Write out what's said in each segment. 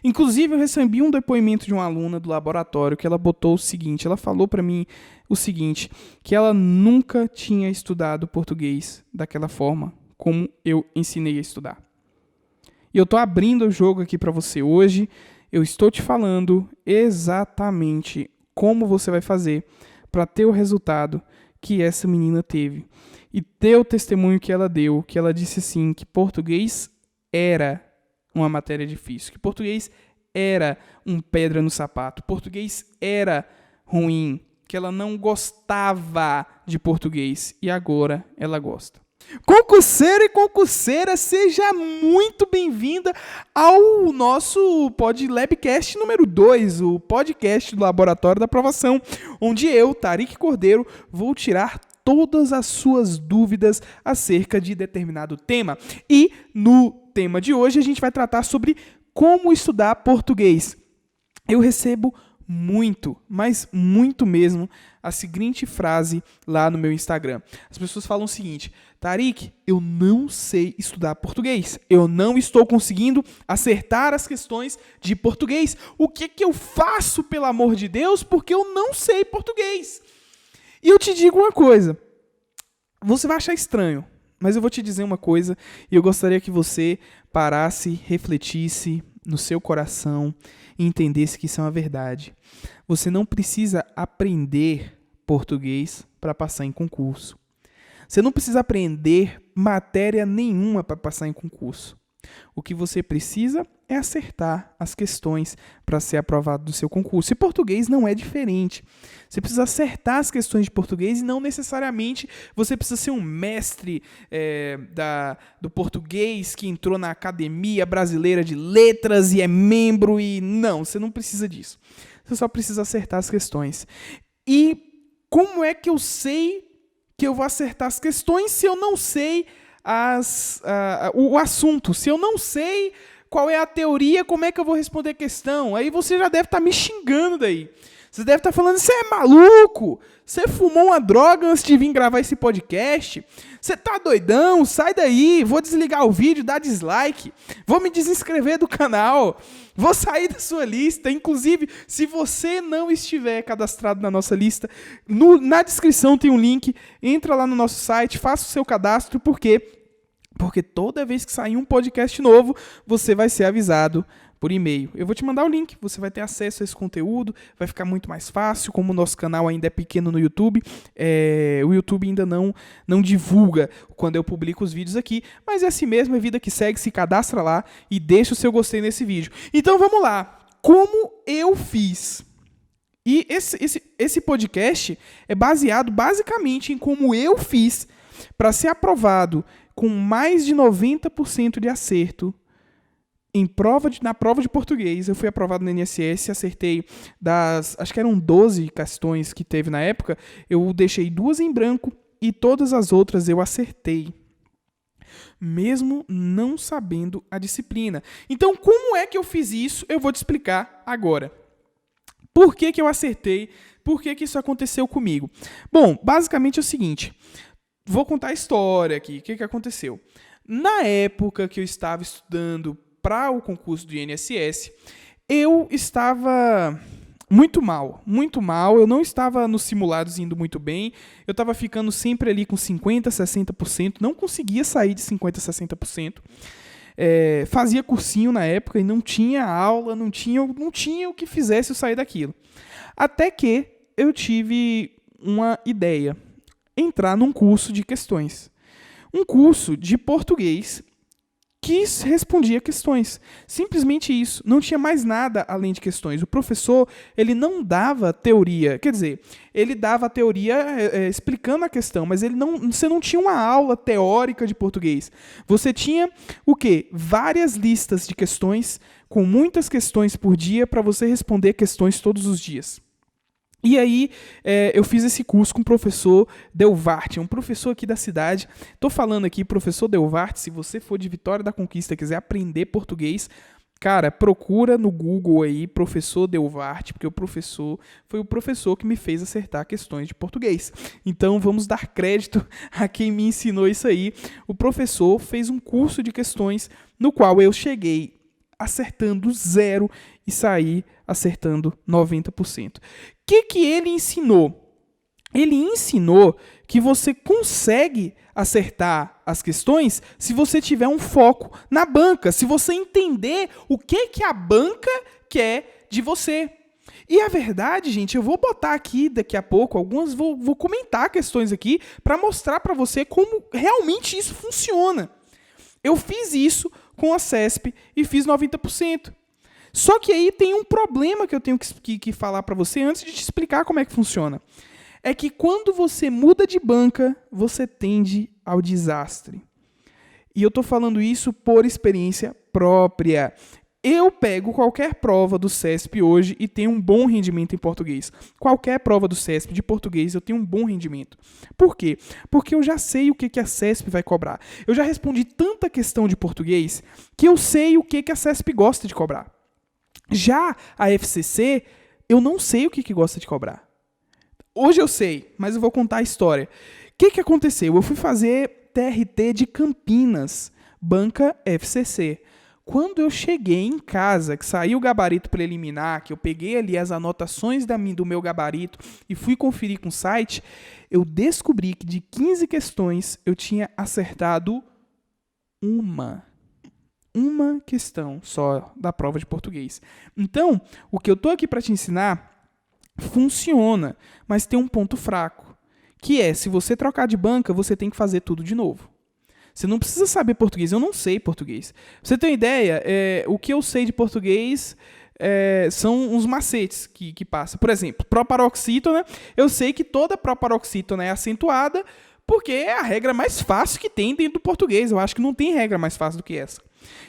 Inclusive, eu recebi um depoimento de uma aluna do laboratório que ela botou o seguinte, ela falou para mim o seguinte, que ela nunca tinha estudado português daquela forma como eu ensinei a estudar. E eu estou abrindo o jogo aqui para você hoje, eu estou te falando exatamente como você vai fazer para ter o resultado que essa menina teve. E ter o testemunho que ela deu, que ela disse assim, que português era uma matéria difícil, que português era pedra no sapato, português era ruim, que ela não gostava de português e agora ela gosta. Concurseiro e concurseira, seja muito bem-vinda ao nosso PodLabcast número 2, o podcast do Laboratório da Aprovação, onde eu, Tarik Cordeiro, vou tirar todas as suas dúvidas acerca de determinado tema. E no tema de hoje a gente vai tratar sobre como estudar português. Eu recebo muito, mas muito mesmo, a seguinte frase lá no meu Instagram. As pessoas falam o seguinte: Tarik, eu não sei estudar português. Eu não estou conseguindo acertar as questões de português. O que eu faço, pelo amor de Deus, porque eu não sei português? E eu te digo uma coisa. Você vai achar estranho, mas eu vou te dizer uma coisa e eu gostaria que você parasse, refletisse no seu coração e entendesse que isso é uma verdade. Você não precisa aprender português para passar em concurso. Você não precisa aprender matéria nenhuma para passar em concurso. O que você precisa é acertar as questões para ser aprovado do seu concurso. E português não é diferente. Você precisa acertar as questões de português e não necessariamente você precisa ser um mestre do português que entrou na Academia Brasileira de Letras e é membro e... Não, você não precisa disso. Você só precisa acertar as questões. E como é que eu sei que eu vou acertar as questões se eu não sei o assunto? Se eu não sei qual é a teoria, como é que eu vou responder a questão? Aí você já deve estar me xingando daí. Você deve estar falando, você é maluco? Você fumou uma droga antes de vir gravar esse podcast? Você tá doidão? Sai daí, vou desligar o vídeo, dar dislike, vou me desinscrever do canal, vou sair da sua lista. Inclusive, se você não estiver cadastrado na nossa lista, na descrição tem um link, entra lá no nosso site, faça o seu cadastro, por quê? Porque toda vez que sair um podcast novo, você vai ser avisado por e-mail. Eu vou te mandar o link, você vai ter acesso a esse conteúdo, vai ficar muito mais fácil, como o nosso canal ainda é pequeno no YouTube, o YouTube ainda não divulga quando eu publico os vídeos aqui, mas é assim mesmo, é vida que segue, se cadastra lá e deixa o seu gostei nesse vídeo. Então vamos lá, como eu fiz? E esse podcast é baseado basicamente em como eu fiz para ser aprovado com mais de 90% de acerto na prova de português. Eu fui aprovado no INSS, acertei acho que eram 12 questões que teve na época, eu deixei 2 em branco e todas as outras eu acertei, mesmo não sabendo a disciplina. Então, como é que eu fiz isso? Eu vou te explicar agora. Por que eu acertei? Por que isso aconteceu comigo? Bom, basicamente é o seguinte, vou contar a história aqui, o que aconteceu. Na época que eu estava estudando para o concurso do INSS, eu estava muito mal, eu não estava nos simulados indo muito bem, eu estava ficando sempre ali com 50%, 60%, não conseguia sair de 50%, 60%, fazia cursinho na época e não tinha aula, não tinha o que fizesse eu sair daquilo. Até que eu tive uma ideia, entrar num curso de questões, um curso de português que respondia questões. Simplesmente isso. Não tinha mais nada além de questões. O professor, ele não dava teoria. Quer dizer, ele dava a teoria explicando a questão, mas você não tinha uma aula teórica de português. Você tinha o quê? Várias listas de questões, com muitas questões por dia, para você responder questões todos os dias. E aí, eu fiz esse curso com o professor Delvarte, um professor aqui da cidade. Estou falando aqui, professor Delvarte, se você for de Vitória da Conquista e quiser aprender português, cara, procura no Google aí, professor Delvarte, porque foi o professor que me fez acertar questões de português. Então, vamos dar crédito a quem me ensinou isso aí. O professor fez um curso de questões no qual eu cheguei acertando 0 e sair acertando 90%. O que ele ensinou? Ele ensinou que você consegue acertar as questões se você tiver um foco na banca, se você entender o que a banca quer de você. E a verdade, gente, eu vou botar aqui daqui a pouco, vou comentar questões aqui para mostrar para você como realmente isso funciona. Eu fiz isso com a CESP e fiz 90%. Só que aí tem um problema que eu tenho que falar para você antes de te explicar como é que funciona. É que quando você muda de banca, você tende ao desastre. E eu estou falando isso por experiência própria. Eu pego qualquer prova do CESP hoje e tenho um bom rendimento em português. Qualquer prova do CESP de português eu tenho um bom rendimento. Por quê? Porque eu já sei o que a CESP vai cobrar. Eu já respondi tanta questão de português que eu sei o que a CESP gosta de cobrar. Já a FCC, eu não sei o que gosta de cobrar. Hoje eu sei, mas eu vou contar a história. O que aconteceu? Eu fui fazer TRT de Campinas, banca FCC. Quando eu cheguei em casa, que saiu o gabarito preliminar, que eu peguei ali as anotações do meu gabarito e fui conferir com o site, eu descobri que de 15 questões eu tinha acertado uma questão só da prova de português. Então, o que eu estou aqui para te ensinar funciona, mas tem um ponto fraco, que é, se você trocar de banca, você tem que fazer tudo de novo. Você não precisa saber português, eu não sei português. Pra você ter uma ideia, o que eu sei de português são uns macetes que passa. Por exemplo, proparoxítona, eu sei que toda proparoxítona é acentuada, porque é a regra mais fácil que tem dentro do português. Eu acho que não tem regra mais fácil do que essa.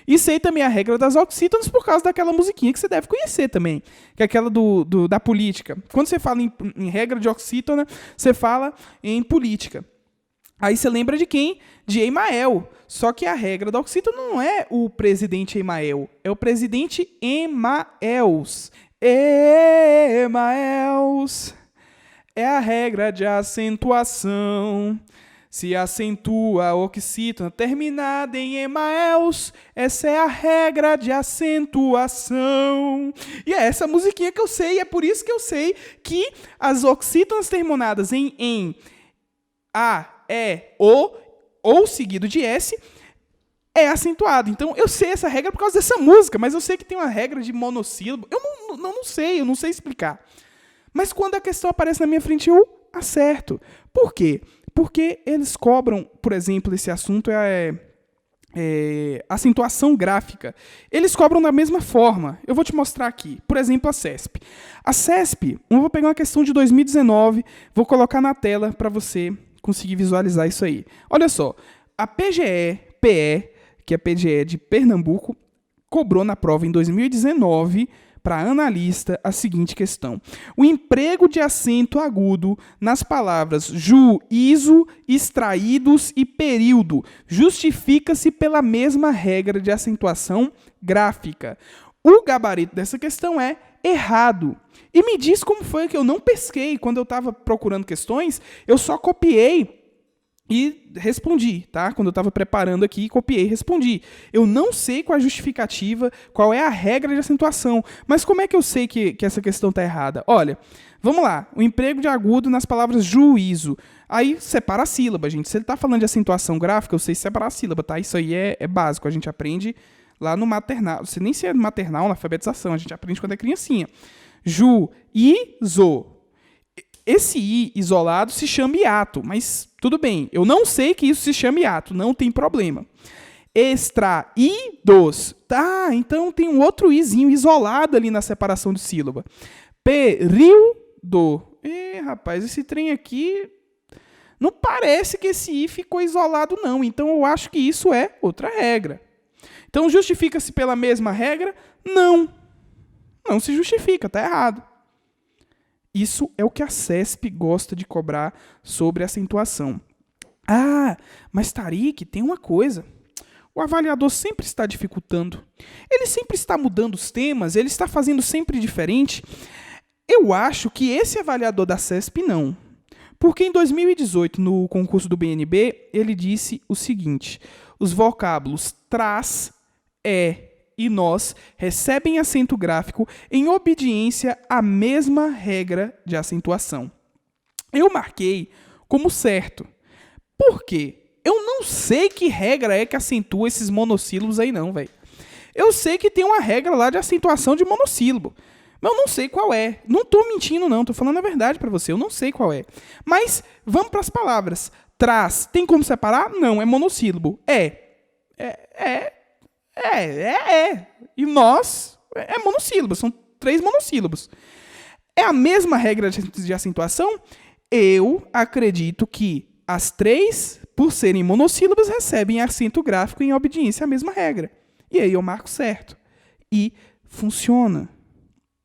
E sei também a regra das oxítonas por causa daquela musiquinha que você deve conhecer também, que é aquela da política. Quando você fala em regra de oxítona, você fala em política. Aí você lembra de quem? De Emael. Só que a regra da oxítona não é o presidente Emael, é o presidente Emaels. Emaels é a regra de acentuação. Se acentua a oxítona terminada em Emaels, essa é a regra de acentuação. E é essa musiquinha que eu sei, e é por isso que eu sei que as oxítonas terminadas em A, E, O, ou seguido de S, é acentuado. Então, eu sei essa regra por causa dessa música, mas eu sei que tem uma regra de monossílabo. Eu não sei explicar. Mas quando a questão aparece na minha frente, eu acerto. Por quê? Porque eles cobram, por exemplo, esse assunto acentuação gráfica. Eles cobram da mesma forma. Eu vou te mostrar aqui. Por exemplo, a CESP. A CESP, eu vou pegar uma questão de 2019, vou colocar na tela para você conseguir visualizar isso aí. Olha só, a PGE-PE, que é a PGE de Pernambuco, cobrou na prova em 2019 para analista a seguinte questão. O emprego de acento agudo nas palavras juízo, extraídos e período justifica-se pela mesma regra de acentuação gráfica. O gabarito dessa questão é errado. E me diz como foi que eu não pesquei quando eu estava procurando questões, eu só copiei e respondi, tá? Quando eu estava preparando aqui, copiei e respondi. Eu não sei qual a justificativa, qual é a regra de acentuação, mas como é que eu sei que essa questão está errada? Olha, vamos lá. O emprego de agudo nas palavras juízo. Aí separa a sílaba, gente. Se ele está falando de acentuação gráfica, eu sei separar a sílaba, tá? Isso aí é básico, a gente aprende lá no maternal. Você nem se é maternal, na alfabetização, a gente aprende quando é criancinha. Juízo. Esse I isolado se chama hiato, mas tudo bem. Eu não sei que isso se chama hiato, não tem problema. Extraídos. Tá, então tem um outro Izinho isolado ali na separação de sílaba. Período. Rapaz, esse trem aqui não parece que esse I ficou isolado, não. Então eu acho que isso é outra regra. Então justifica-se pela mesma regra? Não. Não se justifica, tá errado. Isso é o que a CESP gosta de cobrar sobre acentuação. Ah, mas Tarik, tem uma coisa. O avaliador sempre está dificultando. Ele sempre está mudando os temas, ele está fazendo sempre diferente. Eu acho que esse avaliador da CESP não. Porque em 2018, no concurso do BNB, ele disse o seguinte: os vocábulos traz, e nós recebem acento gráfico em obediência à mesma regra de acentuação. Eu marquei como certo. Por quê? Eu não sei que regra é que acentua esses monossílabos aí não, velho. Eu sei que tem uma regra lá de acentuação de monossílabo, mas eu não sei qual é. Não tô mentindo não, tô falando a verdade pra você, eu não sei qual é. Mas vamos pras palavras. Traz, tem como separar? Não, é monossílabo. E nós, é monossílabo, são 3 monossílabos. É a mesma regra de acentuação? Eu acredito que as 3, por serem monossílabos, recebem acento gráfico em obediência à mesma regra. E aí eu marco certo. E funciona.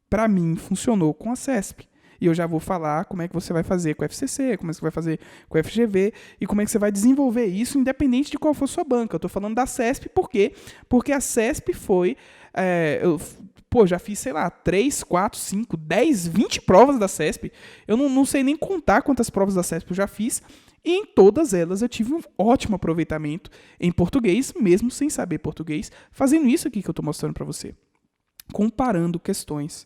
Para mim, funcionou com a CESP. E eu já vou falar como é que você vai fazer com o FCC, como é que você vai fazer com o FGV e como é que você vai desenvolver isso independente de qual for a sua banca. Eu estou falando da CESP por quê? Porque a CESP foi... já fiz, 3, 4, 5, 10, 20 provas da CESP. Eu não sei nem contar quantas provas da CESP eu já fiz. E em todas elas eu tive um ótimo aproveitamento em português, mesmo sem saber português, fazendo isso aqui que eu estou mostrando para você. Comparando questões.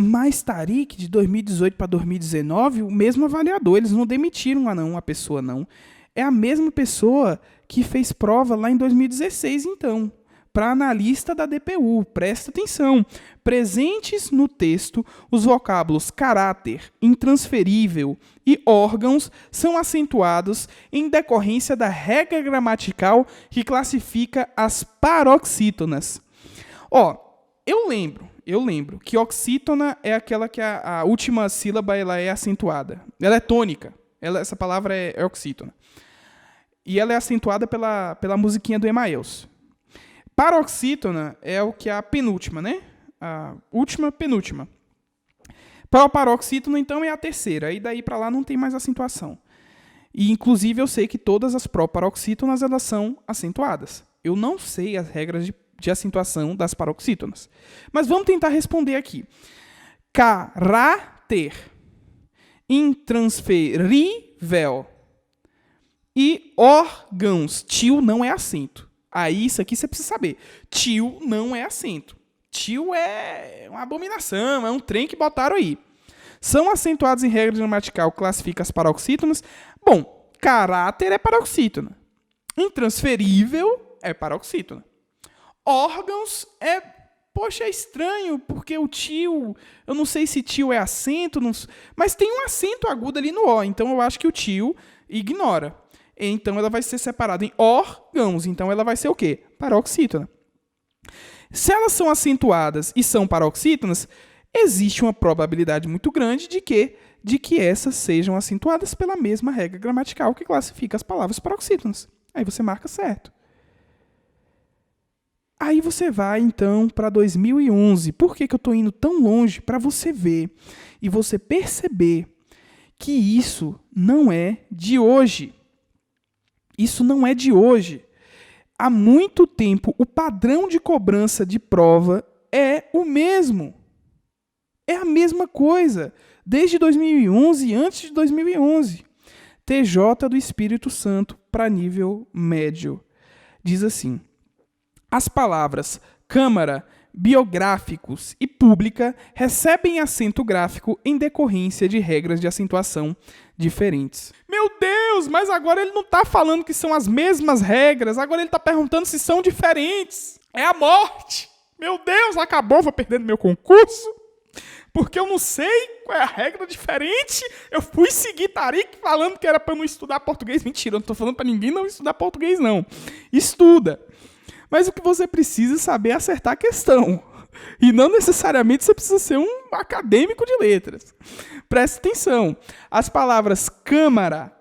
Mas Tariq, de 2018 para 2019, o mesmo avaliador. Eles não demitiram a pessoa não. É a mesma pessoa que fez prova lá em 2016, então. Para analista da DPU, presta atenção. Presentes no texto, os vocábulos caráter, intransferível e órgãos são acentuados em decorrência da regra gramatical que classifica as paroxítonas. Eu lembro que oxítona é aquela que a última sílaba ela é acentuada. Ela é tônica. Essa palavra é oxítona. E ela é acentuada pela musiquinha do Emaels. Paroxítona é o que é a penúltima, né? A última, penúltima. Proparoxítona, então, é a terceira. E daí para lá não tem mais acentuação. E, inclusive, eu sei que todas as proparoxítonas elas são acentuadas. Eu não sei as regras de acentuação das paroxítonas. Mas vamos tentar responder aqui. Caráter, intransferível e órgãos. Tio não é acento. Aí isso aqui você precisa saber. Tio não é acento. Tio é uma abominação, é um trem que botaram aí. São acentuados em regra gramatical, classifica as paroxítonas. Bom, caráter é paroxítona. Intransferível é paroxítona. Órgãos é estranho, porque o tio, eu não sei se tio é acento, mas tem um acento agudo ali no O, então eu acho que o tio ignora. Então ela vai ser separada em órgãos, então ela vai ser o quê? Paroxítona. Se elas são acentuadas e são paroxítonas, existe uma probabilidade muito grande de que essas sejam acentuadas pela mesma regra gramatical que classifica as palavras paroxítonas. Aí você marca certo. Aí você vai, então, para 2011. Por que eu estou indo tão longe? Para você ver e você perceber que isso não é de hoje. Isso não é de hoje. Há muito tempo, o padrão de cobrança de prova é o mesmo. É a mesma coisa. Desde 2011 e antes de 2011. TJ do Espírito Santo para nível médio. Diz assim: as palavras Câmara, biográficos e pública recebem acento gráfico em decorrência de regras de acentuação diferentes. Meu Deus, mas agora ele não está falando que são as mesmas regras, agora ele está perguntando se são diferentes. É a morte. Meu Deus, acabou, vou perdendo meu concurso, porque eu não sei qual é a regra diferente. Eu fui seguir Tariq falando que era para não estudar português. Mentira, eu não estou falando para ninguém não estudar português, não. Estuda. Mas o que você precisa saber é acertar a questão. E não necessariamente você precisa ser um acadêmico de letras. Preste atenção. As palavras câmara,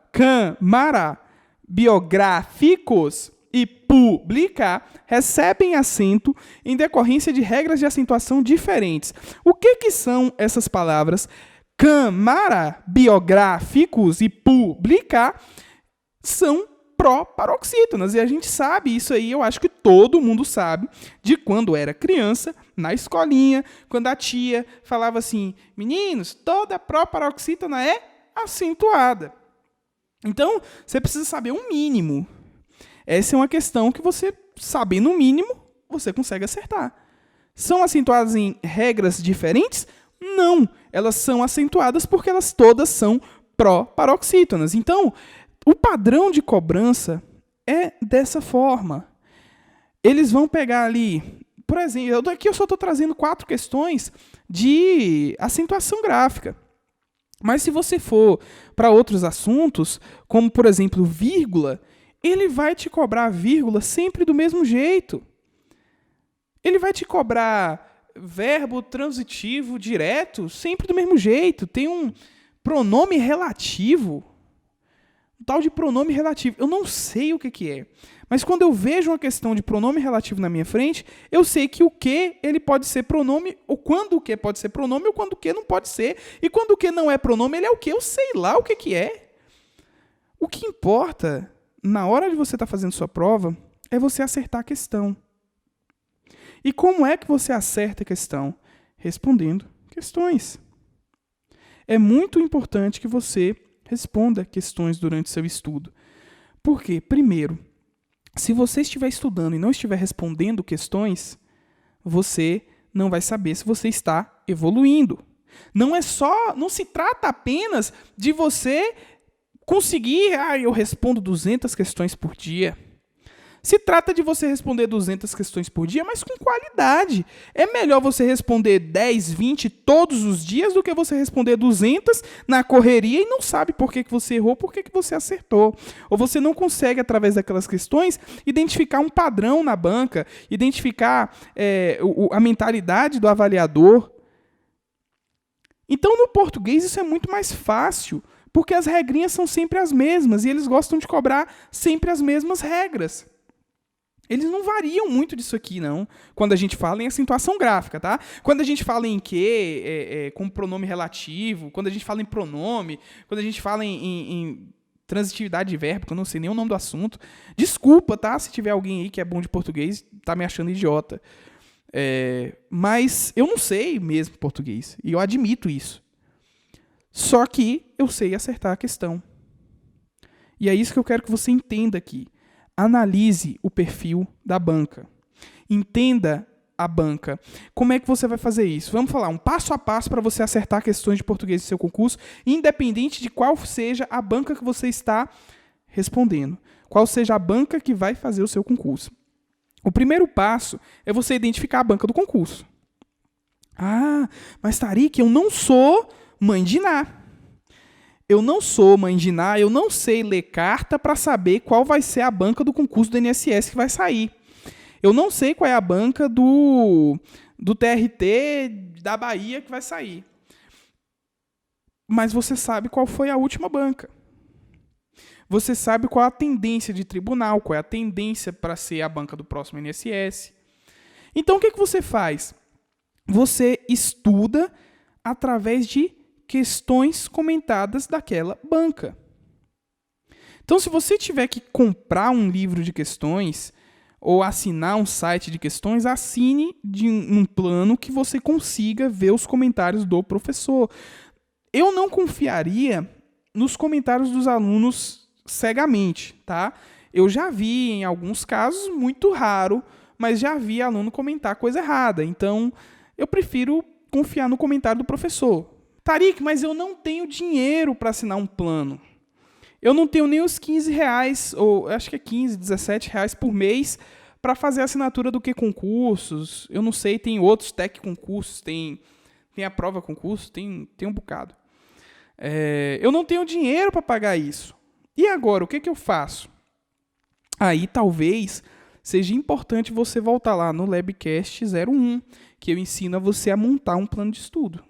biográficos e pública recebem acento em decorrência de regras de acentuação diferentes. O que são essas palavras? Câmara, biográficos e pública são proparoxítonas. E a gente sabe isso aí, eu acho que todo mundo sabe, de quando era criança, na escolinha, quando a tia falava assim: meninos, toda proparoxítona é acentuada. Então, você precisa saber um mínimo. Essa é uma questão que você, sabendo o mínimo, você consegue acertar. São acentuadas em regras diferentes? Não. Elas são acentuadas porque elas todas são pró-paroxítonas. Então, o padrão de cobrança é dessa forma. Eles vão pegar ali, por exemplo, aqui eu só estou trazendo 4 questões de acentuação gráfica. Mas se você for para outros assuntos, como por exemplo vírgula, ele vai te cobrar vírgula sempre do mesmo jeito. Ele vai te cobrar verbo transitivo direto sempre do mesmo jeito. Tem um pronome relativo, um tal de pronome relativo. Eu não sei o que é. Mas quando eu vejo uma questão de pronome relativo na minha frente, eu sei que o que ele pode ser pronome, ou quando o que pode ser pronome, ou quando o que não pode ser. E quando o que não é pronome, ele é o que? Eu sei lá o que é. O que importa, na hora de você estar fazendo sua prova, é você acertar a questão. E como é que você acerta a questão? Respondendo questões. É muito importante que você responda questões durante seu estudo. Por quê? Primeiro, se você estiver estudando e não estiver respondendo questões, você não vai saber se você está evoluindo. Não se trata apenas de você conseguir, eu respondo 200 questões por dia. Se trata de você responder 200 questões por dia, mas com qualidade. É melhor você responder 10, 20 todos os dias do que você responder 200 na correria e não sabe por que você errou, por que você acertou. Ou você não consegue, através daquelas questões, identificar um padrão na banca, identificar a mentalidade do avaliador. Então, no português, isso é muito mais fácil, porque as regrinhas são sempre as mesmas e eles gostam de cobrar sempre as mesmas regras. Eles não variam muito disso aqui, não, quando a gente fala em acentuação gráfica, tá? Quando a gente fala em que, como pronome relativo, quando a gente fala em pronome, quando a gente fala em transitividade de verbo, que eu não sei nem o nome do assunto, desculpa, tá? Se tiver alguém aí que é bom de português, tá me achando idiota. Mas eu não sei mesmo português, e eu admito isso. Só que eu sei acertar a questão. E é isso que eu quero que você entenda aqui. Analise o perfil da banca. Entenda a banca. Como é que você vai fazer isso? Vamos falar um passo a passo para você acertar questões de português do seu concurso, independente de qual seja a banca que você está respondendo. Qual seja a banca que vai fazer o seu concurso. O primeiro passo é você identificar a banca do concurso. Mas Tarik, eu não sou mãe de Ná. Eu não sou mãe de Ná, eu não sei ler carta para saber qual vai ser a banca do concurso do INSS que vai sair. Eu não sei qual é a banca do TRT da Bahia que vai sair. Mas você sabe qual foi a última banca. Você sabe qual é a tendência de tribunal, qual é a tendência para ser a banca do próximo INSS. Então, o que você faz? Você estuda através de questões comentadas daquela banca. Então, se você tiver que comprar um livro de questões ou assinar um site de questões, assine de um plano que você consiga ver os comentários do professor. Eu não confiaria nos comentários dos alunos cegamente, tá? Eu já vi em alguns casos, muito raro, mas já vi aluno comentar coisa errada. Então, eu prefiro confiar no comentário do professor. Tarik, mas eu não tenho dinheiro para assinar um plano. Eu não tenho nem os R$15, ou acho que é 15, R$17 por mês para fazer a assinatura do Q-Concursos. Eu não sei, tem outros Tec-Concursos, tem a prova concurso, tem um bocado. Eu não tenho dinheiro para pagar isso. E agora, o que eu faço? Aí talvez seja importante você voltar lá no Labcast 01, que eu ensino a você a montar um plano de estudo.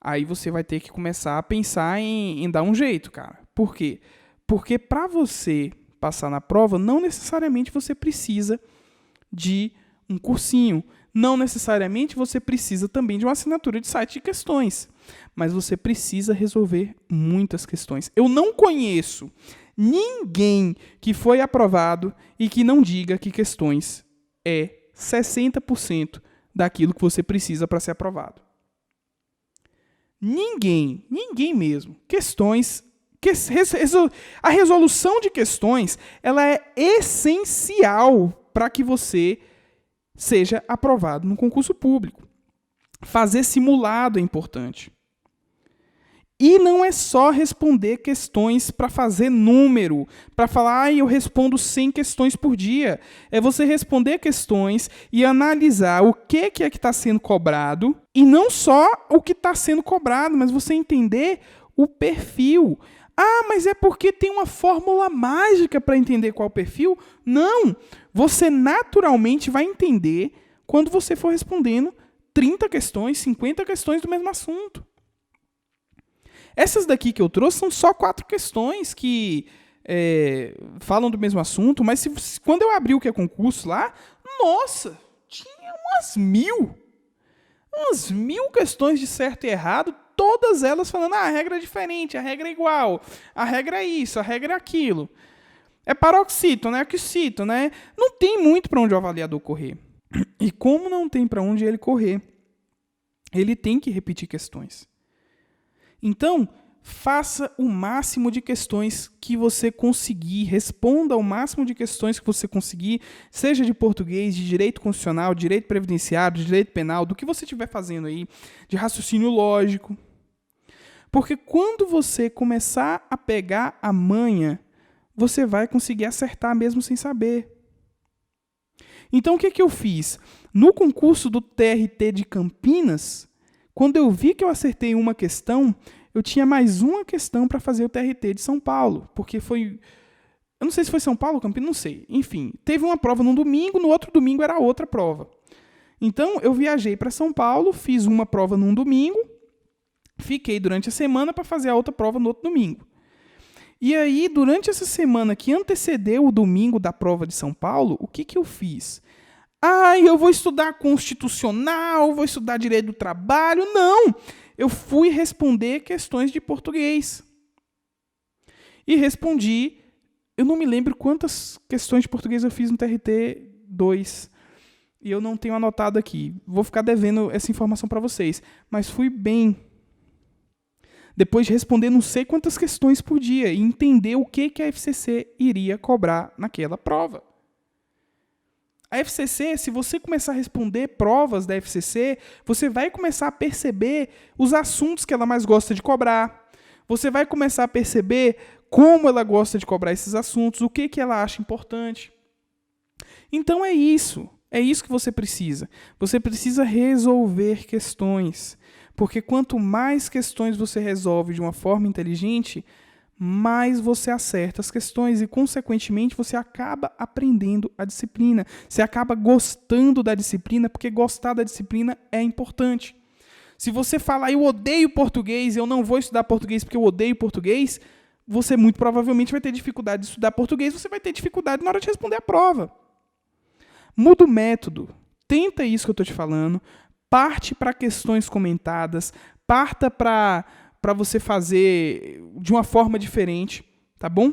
Aí você vai ter que começar a pensar em dar um jeito, cara. Por quê? Porque para você passar na prova, não necessariamente você precisa de um cursinho. Não necessariamente você precisa também de uma assinatura de site de questões. Mas você precisa resolver muitas questões. Eu não conheço ninguém que foi aprovado e que não diga que questões é 60% daquilo que você precisa para ser aprovado. Ninguém mesmo. A resolução de questões, ela é essencial para que você seja aprovado no concurso público. Fazer simulado é importante. E não é só responder questões para fazer número, para falar, eu respondo 100 questões por dia. É você responder questões e analisar o que é que está sendo cobrado, e não só o que está sendo cobrado, mas você entender o perfil. Ah, mas é porque tem uma fórmula mágica para entender qual o perfil? Não! Você naturalmente vai entender quando você for respondendo 30 questões, 50 questões do mesmo assunto. Essas daqui que eu trouxe são só 4 questões que falam do mesmo assunto, mas quando eu abri o que é concurso lá, nossa, tinha umas 1000 questões de certo e errado, todas elas falando, a regra é diferente, a regra é igual, a regra é isso, a regra é aquilo. É paroxítono, é oxítono, né? Não tem muito para onde o avaliador correr. E como não tem para onde ele correr, ele tem que repetir questões. Então, faça o máximo de questões que você conseguir, responda ao máximo de questões que você conseguir, seja de português, de direito constitucional, de direito previdenciário, de direito penal, do que você estiver fazendo aí, de raciocínio lógico. Porque quando você começar a pegar a manha, você vai conseguir acertar mesmo sem saber. Então, o que eu fiz? No concurso do TRT de Campinas, quando eu vi que eu acertei uma questão, eu tinha mais uma questão para fazer o TRT de São Paulo, porque foi... Eu não sei se foi São Paulo ou Campinas, não sei. Enfim, teve uma prova num domingo, no outro domingo era outra prova. Então, eu viajei para São Paulo, fiz uma prova num domingo, fiquei durante a semana para fazer a outra prova no outro domingo. E aí, durante essa semana que antecedeu o domingo da prova de São Paulo, o que eu fiz? Eu vou estudar constitucional, vou estudar direito do trabalho. Não! Eu fui responder questões de português. E respondi, eu não me lembro quantas questões de português eu fiz no TRT 2. E eu não tenho anotado aqui. Vou ficar devendo essa informação para vocês. Mas fui bem. Depois de responder não sei quantas questões por dia e entender o que a FCC iria cobrar naquela prova. A FCC, se você começar a responder provas da FCC, você vai começar a perceber os assuntos que ela mais gosta de cobrar. Você vai começar a perceber como ela gosta de cobrar esses assuntos, o que ela acha importante. Então é isso que você precisa. Você precisa resolver questões. Porque quanto mais questões você resolve de uma forma inteligente, mais você acerta as questões e, consequentemente, você acaba aprendendo a disciplina. Você acaba gostando da disciplina, porque gostar da disciplina é importante. Se você falar, eu odeio português, eu não vou estudar português porque eu odeio português, você muito provavelmente vai ter dificuldade de estudar português, você vai ter dificuldade na hora de responder a prova. Muda o método. Tenta isso que eu estou te falando. Parte para questões comentadas. Parta para você fazer de uma forma diferente, tá bom?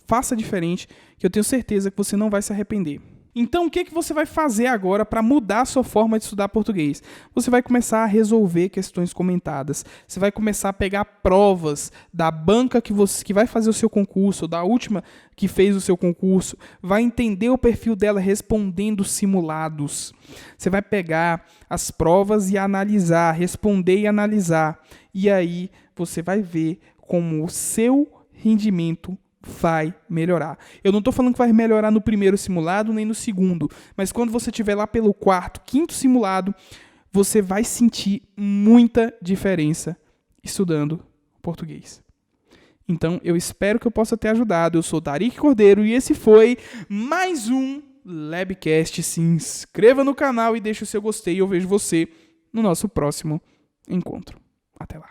Faça diferente, que eu tenho certeza que você não vai se arrepender. Então, o que você vai fazer agora para mudar a sua forma de estudar português? Você vai começar a resolver questões comentadas. Você vai começar a pegar provas da banca que vai fazer o seu concurso, da última que fez o seu concurso. Vai entender o perfil dela respondendo simulados. Você vai pegar as provas e analisar, responder e analisar. E aí você vai ver como o seu rendimento vai melhorar. Eu não estou falando que vai melhorar no primeiro simulado, nem no segundo, mas quando você estiver lá pelo quarto, quinto simulado, você vai sentir muita diferença estudando português. Então, eu espero que eu possa ter ajudado. Eu sou Tariq Cordeiro e esse foi mais um Labcast. Se inscreva no canal e deixe o seu gostei. Eu vejo você no nosso próximo encontro. Até lá.